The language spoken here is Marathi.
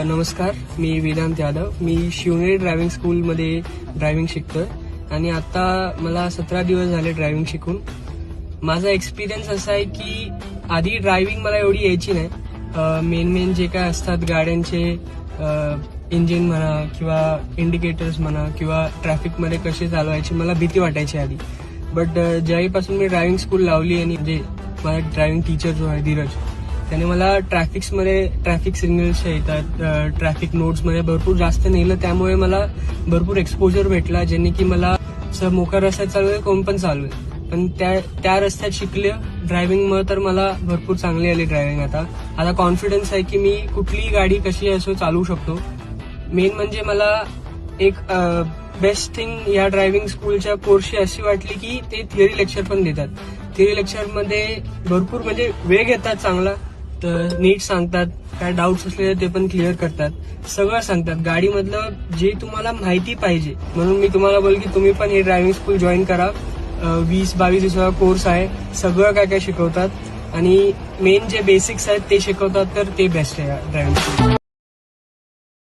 नमस्कार, मी वेदांत यादव. मी शिवनेरी ड्रायव्हिंग स्कूलमध्ये ड्रायव्हिंग शिकतोय आणि आता मला 17 दिवस झाले ड्रायव्हिंग शिकून. माझा एक्सपिरियन्स असा आहे की आधी ड्रायव्हिंग मला एवढी यायची नाही. मेन जे काय असतात गाड्यांचे इंजिन म्हणा किंवा इंडिकेटर्स म्हणा किंवा ट्रॅफिकमध्ये कसे चालवायचे मला भीती वाटायची आधी. बट ज्यावेळीपासून मी ड्रायव्हिंग स्कूल लावली आणि जे माझा ड्रायव्हिंग टीचर जो आहे धीरज, त्याने मला ट्रॅफिक सिग्नल्स येतात, ट्रॅफिक नोट्समध्ये भरपूर जास्त नेलं. त्यामुळे मला भरपूर एक्सपोजर भेटला, ज्यांनी की मला मोका रस्त्यात चालवेल कोण पण चालवेल. पण त्या रस्त्यात शिकले ड्रायव्हिंगमुळे तर मला भरपूर चांगली आली ड्रायव्हिंग. आता कॉन्फिडन्स आहे की मी कुठलीही गाडी कशी असो चालवू शकतो. मेन म्हणजे मला एक बेस्ट थिंग या ड्रायव्हिंग स्कूलच्या कोर्सची अशी वाटली की ते थिअरी लेक्चर पण देतात. थिअरी लेक्चरमध्ये भरपूर म्हणजे वेळ घेतात चांगला, तर नीट सांगतात, काय डाऊट्स असले ते पण क्लिअर करतात, सगळं सांगतात गाडीमधलं जे तुम्हाला माहिती पाहिजे. म्हणून मी तुम्हाला बोल की तुम्ही पण हे ड्रायव्हिंग स्कूल जॉईन करा. 20-22 दिवसाचा कोर्स आहे, सगळं काय शिकवतात आणि मेन जे बेसिक्स आहेत ते शिकवतात, तर ते बेस्ट आहे ड्रायव्हिंग स्कूल.